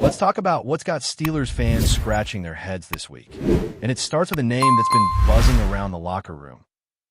Let's talk about what's got Steelers fans scratching their heads this week. And it starts with a name that's been buzzing around the locker room.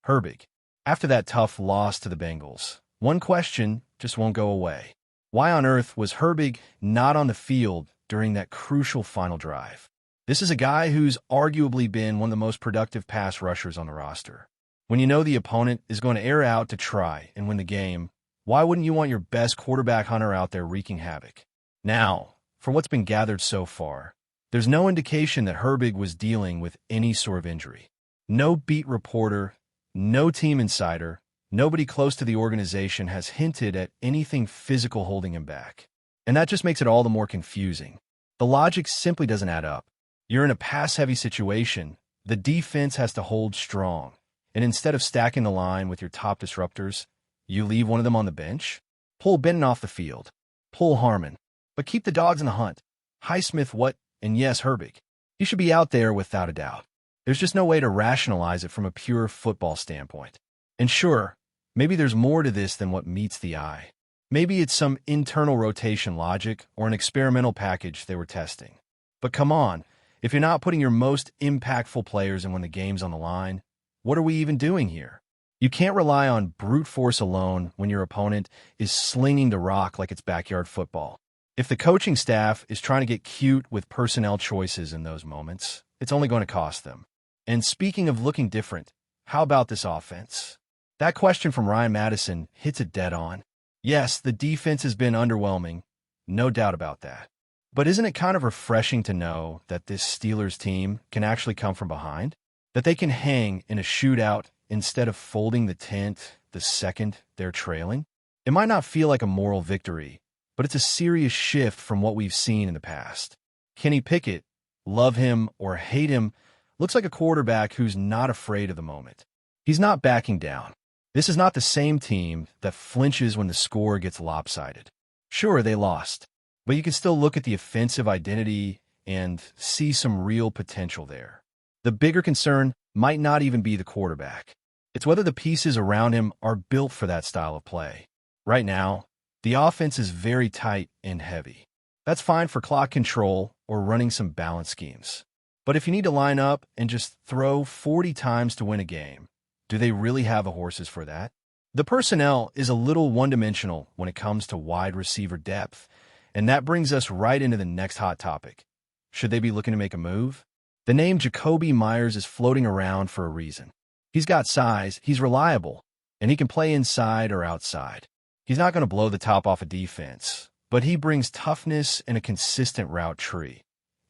Herbig. After that tough loss to the Bengals, one question just won't go away. Why on earth was Herbig not on the field during that crucial final drive? This is a guy who's arguably been one of the most productive pass rushers on the roster. When you know the opponent is going to air out to try and win the game, why wouldn't you want your best quarterback hunter out there wreaking havoc? Now, for what's been gathered so far, there's no indication that Herbig was dealing with any sort of injury. No beat reporter, no team insider, nobody close to the organization has hinted at anything physical holding him back. And that just makes it all the more confusing. The logic simply doesn't add up. You're in a pass-heavy situation. The defense has to hold strong. And instead of stacking the line with your top disruptors, you leave one of them on the bench? Pull Benton off the field. Pull Harmon. But keep the dogs in the hunt. Highsmith what? And yes, Herbig. He should be out there without a doubt. There's just no way to rationalize it from a pure football standpoint. And sure, maybe there's more to this than what meets the eye. Maybe it's some internal rotation logic or an experimental package they were testing. But come on, if you're not putting your most impactful players in when the game's on the line, what are we even doing here? You can't rely on brute force alone when your opponent is slinging the rock like it's backyard football. If the coaching staff is trying to get cute with personnel choices in those moments, it's only going to cost them. And speaking of looking different, how about this offense? That question from Ryan Madison hits it dead on. Yes, the defense has been underwhelming, no doubt about that. But isn't it kind of refreshing to know that this Steelers team can actually come from behind? That they can hang in a shootout instead of folding the tent the second they're trailing? It might not feel like a moral victory, but it's a serious shift from what we've seen in the past. Kenny Pickett, love him or hate him, looks like a quarterback who's not afraid of the moment. He's not backing down. This is not the same team that flinches when the score gets lopsided. Sure, they lost, but you can still look at the offensive identity and see some real potential there. The bigger concern might not even be the quarterback. It's whether the pieces around him are built for that style of play. Right now, the offense is very tight and heavy. That's fine for clock control or running some balance schemes. But if you need to line up and just throw 40 times to win a game, do they really have the horses for that? The personnel is a little one-dimensional when it comes to wide receiver depth, and that brings us right into the next hot topic. Should they be looking to make a move? The name Jakobi Meyers is floating around for a reason. He's got size, he's reliable, and he can play inside or outside. He's not going to blow the top off a defense, but he brings toughness and a consistent route tree.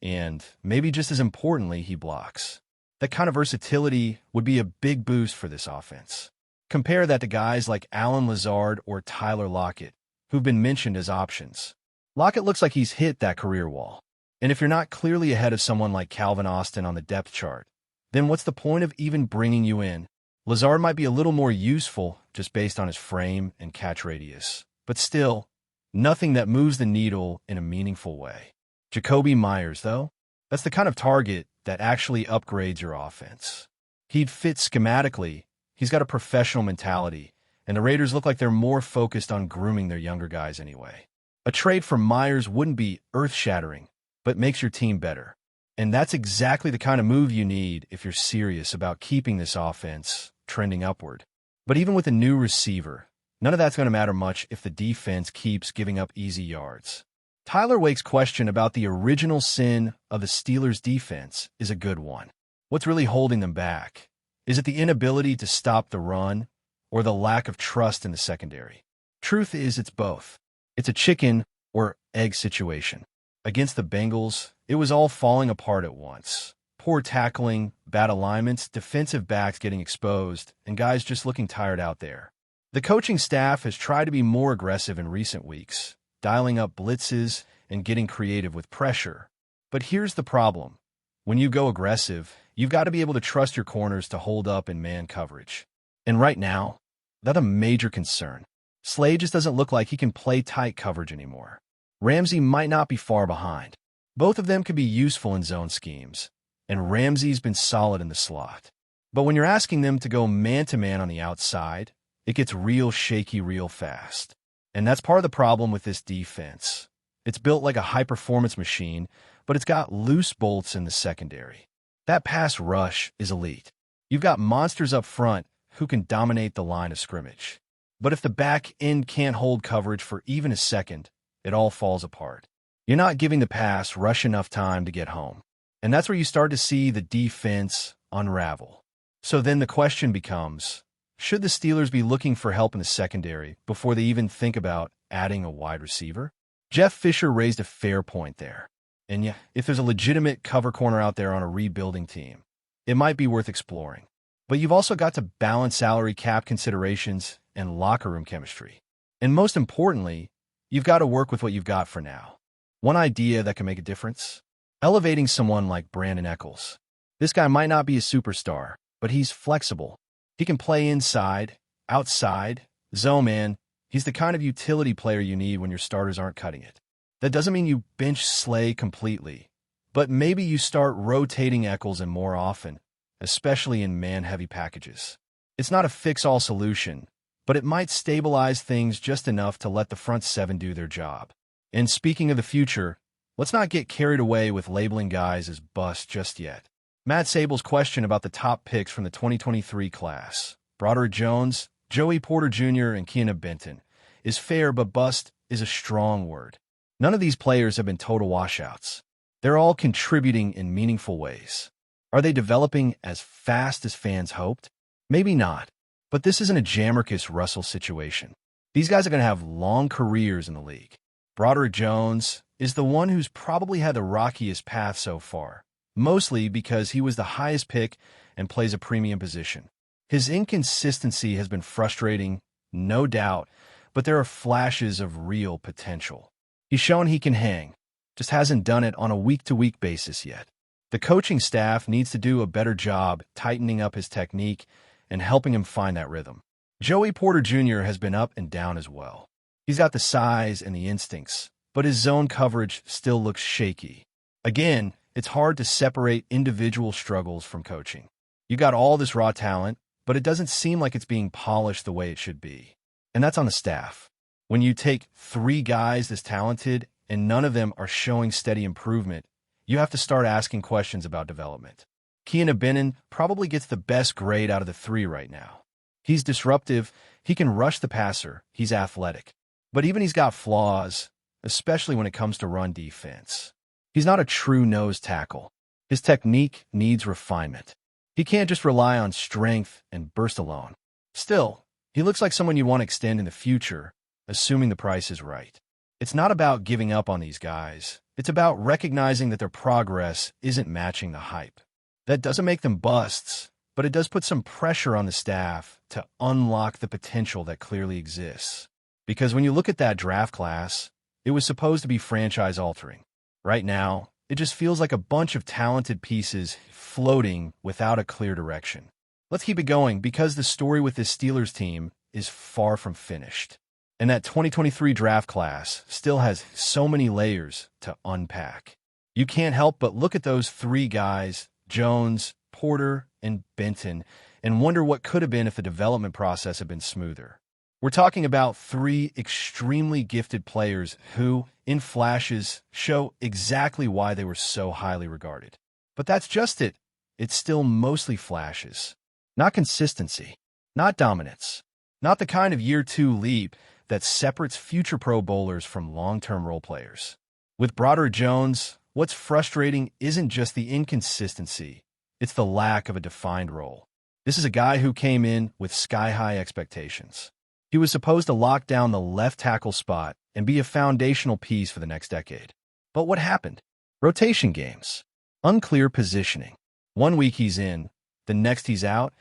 And maybe just as importantly, he blocks. That kind of versatility would be a big boost for this offense. Compare that to guys like Allen Lazard or Tyler Lockett, who've been mentioned as options. Lockett looks like he's hit that career wall. And if you're not clearly ahead of someone like Calvin Austin on the depth chart, then what's the point of even bringing you in? Lazard might be a little more useful just based on his frame and catch radius, but still, nothing that moves the needle in a meaningful way. Jakobi Meyers, though, that's the kind of target that actually upgrades your offense. He'd fit schematically, he's got a professional mentality, and the Raiders look like they're more focused on grooming their younger guys anyway. A trade for Meyers wouldn't be earth-shattering, but makes your team better. And that's exactly the kind of move you need if you're serious about keeping this offense trending upward. But even with a new receiver, none of that's going to matter much if the defense keeps giving up easy yards. Tyler Wake's question about the original sin of the Steelers' defense is a good one. What's really holding them back? Is it the inability to stop the run or the lack of trust in the secondary? Truth is, it's both. It's a chicken or egg situation. Against the Bengals, it was all falling apart at once. Poor tackling, bad alignments, defensive backs getting exposed, and guys just looking tired out there. The coaching staff has tried to be more aggressive in recent weeks, dialing up blitzes and getting creative with pressure. But here's the problem. When you go aggressive, you've got to be able to trust your corners to hold up in man coverage. And right now, that's a major concern. Slade just doesn't look like he can play tight coverage anymore. Ramsey might not be far behind. Both of them could be useful in zone schemes, and Ramsey's been solid in the slot. But when you're asking them to go man-to-man on the outside, it gets real shaky real fast. And that's part of the problem with this defense. It's built like a high-performance machine, but it's got loose bolts in the secondary. That pass rush is elite. You've got monsters up front who can dominate the line of scrimmage. But if the back end can't hold coverage for even a second, it all falls apart. You're not giving the pass rush enough time to get home. And that's where you start to see the defense unravel. So then the question becomes, should the Steelers be looking for help in the secondary before they even think about adding a wide receiver? Jeff Fisher raised a fair point there. And yeah, if there's a legitimate cover corner out there on a rebuilding team, it might be worth exploring. But you've also got to balance salary cap considerations and locker room chemistry. And most importantly, you've got to work with what you've got for now. One idea that can make a difference? Elevating someone like Brandon Echols. This guy might not be a superstar, but he's flexible. He can play inside, outside, zone man. He's the kind of utility player you need when your starters aren't cutting it. That doesn't mean you bench Slay completely, but maybe you start rotating Echols in more often, especially in man-heavy packages. It's not a fix-all solution, but it might stabilize things just enough to let the front seven do their job. And speaking of the future, let's not get carried away with labeling guys as bust just yet. Matt Sable's question about the top picks from the 2023 class, Broderick Jones, Joey Porter Jr., and Keanu Benton, is fair, but bust is a strong word. None of these players have been total washouts. They're all contributing in meaningful ways. Are they developing as fast as fans hoped? Maybe not, but this isn't a Jamarcus Russell situation. These guys are going to have long careers in the league. Broderick Jones is the one who's probably had the rockiest path so far, mostly because he was the highest pick and plays a premium position. His inconsistency has been frustrating, no doubt, but there are flashes of real potential. He's shown he can hang, just hasn't done it on a week-to-week basis yet. The coaching staff needs to do a better job tightening up his technique and helping him find that rhythm. Joey Porter Jr. has been up and down as well. He's got the size and the instincts, but his zone coverage still looks shaky. Again, it's hard to separate individual struggles from coaching. You got all this raw talent, but it doesn't seem like it's being polished the way it should be. And that's on the staff. When you take 3 guys this talented and none of them are showing steady improvement, you have to start asking questions about development. Keanu Benton probably gets the best grade out of the 3 right now. He's disruptive, he can rush the passer, he's athletic. But even he's got flaws, especially when it comes to run defense. He's not a true nose tackle. His technique needs refinement. He can't just rely on strength and burst alone. Still, he looks like someone you'd want to extend in the future, assuming the price is right. It's not about giving up on these guys. It's about recognizing that their progress isn't matching the hype. That doesn't make them busts, but it does put some pressure on the staff to unlock the potential that clearly exists. Because when you look at that draft class, it was supposed to be franchise-altering. Right now, it just feels like a bunch of talented pieces floating without a clear direction. Let's keep it going because the story with this Steelers team is far from finished. And that 2023 draft class still has so many layers to unpack. You can't help but look at those 3 guys, Jones, Porter, and Benton, and wonder what could have been if the development process had been smoother. We're talking about 3 extremely gifted players who, in flashes, show exactly why they were so highly regarded. But that's just it. It's still mostly flashes. Not consistency. Not dominance. Not the kind of year 2 leap that separates future Pro Bowlers from long-term role players. With Broderick Jones, what's frustrating isn't just the inconsistency, it's the lack of a defined role. This is a guy who came in with sky-high expectations. He was supposed to lock down the left tackle spot and be a foundational piece for the next decade. But what happened? Rotation games. Unclear positioning. One week he's in, the next he's out,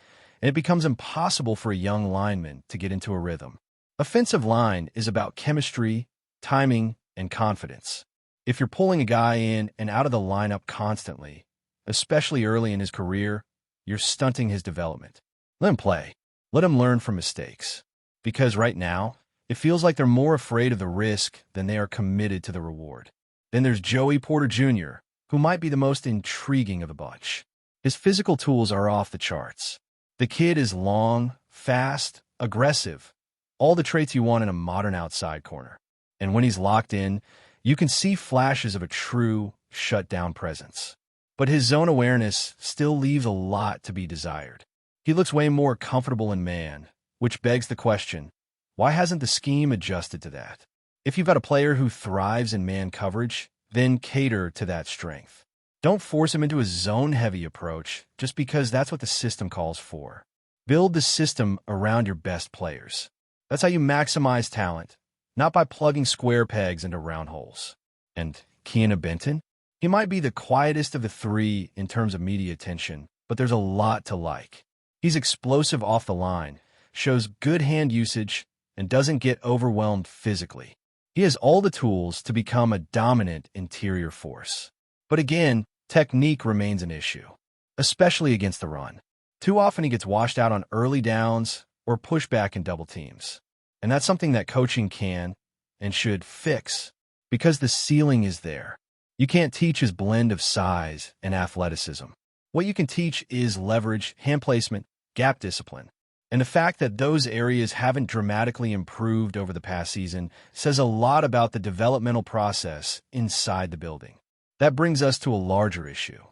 and it becomes impossible for a young lineman to get into a rhythm. Offensive line is about chemistry, timing, and confidence. If you're pulling a guy in and out of the lineup constantly, especially early in his career, you're stunting his development. Let him play. Let him learn from mistakes. Because right now, it feels like they're more afraid of the risk than they are committed to the reward. Then there's Joey Porter Jr., who might be the most intriguing of the bunch. His physical tools are off the charts. The kid is long, fast, aggressive, all the traits you want in a modern outside corner. And when he's locked in, You can see flashes of a true, shut-down presence. But his zone awareness still leaves a lot to be desired. He looks way more comfortable in man, which begs the question, why hasn't the scheme adjusted to that? If you've got a player who thrives in man coverage, then cater to that strength. Don't force him into a zone-heavy approach just because that's what the system calls for. Build the system around your best players. That's how you maximize talent, not by plugging square pegs into round holes. And Keanu Benton? He might be the quietest of the three in terms of media attention, but there's a lot to like. He's explosive off the line, shows good hand usage, and doesn't get overwhelmed physically. He has all the tools to become a dominant interior force. But again, technique remains an issue, especially against the run. Too often he gets washed out on early downs or pushed back in double teams. And that's something that coaching can and should fix, because the ceiling is there. You can't teach his blend of size and athleticism. What you can teach is leverage, hand placement, gap discipline. And the fact that those areas haven't dramatically improved over the past season says a lot about the developmental process inside the building. That brings us to a larger issue.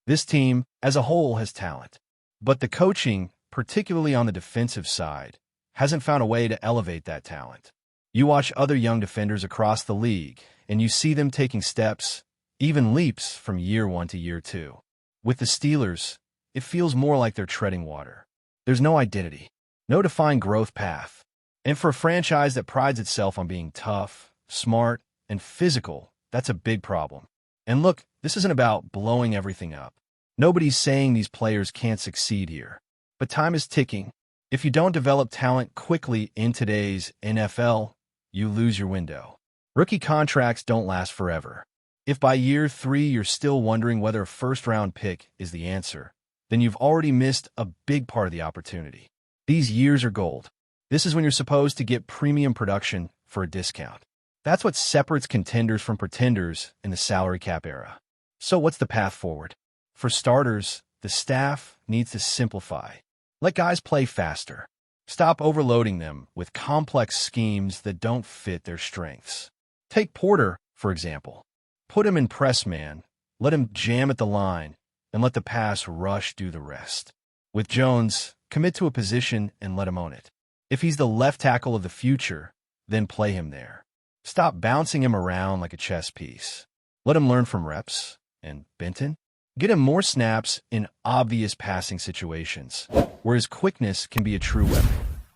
This team, as a whole, has talent. But the coaching, particularly on the defensive side, hasn't found a way to elevate that talent. You watch other young defenders across the league, and you see them taking steps, even leaps, from year one to year two. With the Steelers, it feels more like they're treading water. There's no identity, no defined growth path. And for a franchise that prides itself on being tough, smart, and physical, that's a big problem. And look, this isn't about blowing everything up. Nobody's saying these players can't succeed here. But time is ticking. If you don't develop talent quickly in today's NFL, you lose your window. Rookie contracts don't last forever. If by year 3 you're still wondering whether a first-round pick is the answer, then you've already missed a big part of the opportunity. These years are gold. This is when you're supposed to get premium production for a discount. That's what separates contenders from pretenders in the salary cap era. So what's the path forward? For starters, the staff needs to simplify. Let guys play faster. Stop overloading them with complex schemes that don't fit their strengths. Take Porter, for example. Put him in press man, let him jam at the line, and let the pass rush do the rest. With Jones, commit to a position and let him own it. If he's the left tackle of the future, then play him there. Stop bouncing him around like a chess piece. Let him learn from reps. And Benton? Get him more snaps in obvious passing situations, where his quickness can be a true weapon.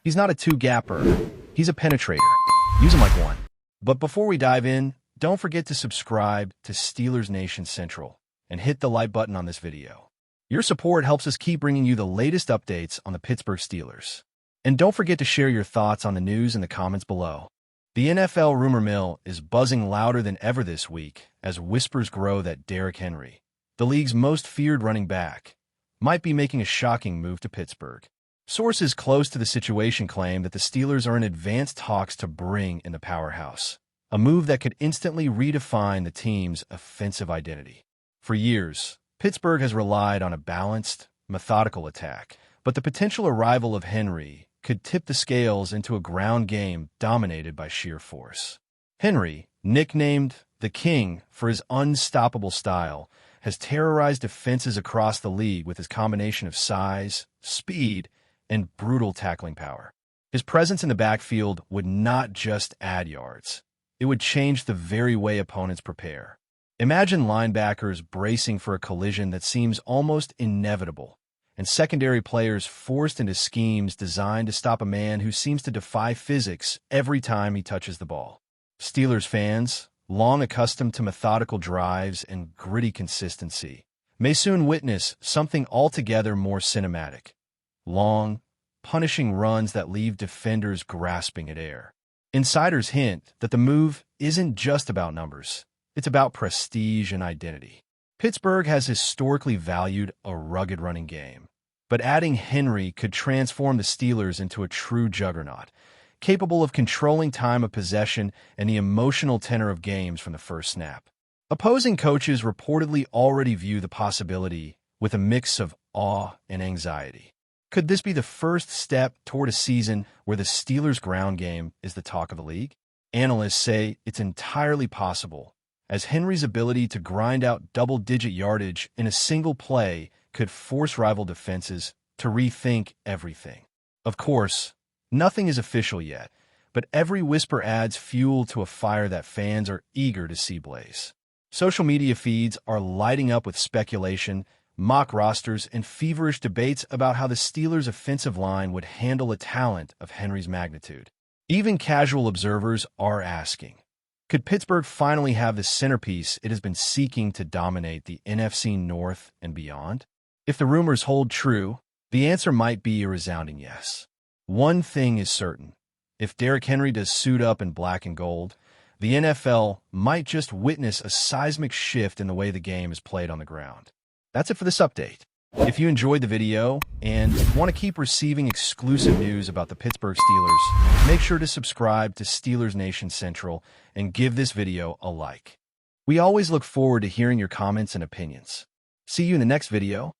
He's not a two-gapper. He's a penetrator. Use him like one. But before we dive in, don't forget to subscribe to Steelers Nation Central and hit the like button on this video. Your support helps us keep bringing you the latest updates on the Pittsburgh Steelers. And don't forget to share your thoughts on the news in the comments below. The NFL rumor mill is buzzing louder than ever this week as whispers grow that Derrick Henry, the league's most feared running back, might be making a shocking move to Pittsburgh. Sources close to the situation claim that the Steelers are in advanced talks to bring in the powerhouse, a move that could instantly redefine the team's offensive identity. For years, Pittsburgh has relied on a balanced, methodical attack, but the potential arrival of Henry could tip the scales into a ground game dominated by sheer force. Henry, nicknamed the King for his unstoppable style, has terrorized defenses across the league with his combination of size, speed, and brutal tackling power. His presence in the backfield would not just add yards. It would change the very way opponents prepare. Imagine linebackers bracing for a collision that seems almost inevitable, and secondary players forced into schemes designed to stop a man who seems to defy physics every time he touches the ball. Steelers fans, long accustomed to methodical drives and gritty consistency, may soon witness something altogether more cinematic. Long, punishing runs that leave defenders grasping at air. Insiders hint that the move isn't just about numbers. It's about prestige and identity. Pittsburgh has historically valued a rugged running game, but adding Henry could transform the Steelers into a true juggernaut, capable of controlling time of possession and the emotional tenor of games from the first snap. Opposing coaches reportedly already view the possibility with a mix of awe and anxiety. Could this be the first step toward a season where the Steelers' ground game is the talk of the league? Analysts say it's entirely possible, as Henry's ability to grind out double-digit yardage in a single play could force rival defenses to rethink everything. Of course, nothing is official yet, but every whisper adds fuel to a fire that fans are eager to see blaze. Social media feeds are lighting up with speculation, mock rosters, and feverish debates about how the Steelers' offensive line would handle a talent of Henry's magnitude. Even casual observers are asking, could Pittsburgh finally have the centerpiece it has been seeking to dominate the NFC North and beyond? If the rumors hold true, the answer might be a resounding yes. One thing is certain. If Derrick Henry does suit up in black and gold, the NFL might just witness a seismic shift in the way the game is played on the ground. That's it for this update. If you enjoyed the video and want to keep receiving exclusive news about the Pittsburgh Steelers, make sure to subscribe to Steelers Nation Central and give this video a like. We always look forward to hearing your comments and opinions. See you in the next video.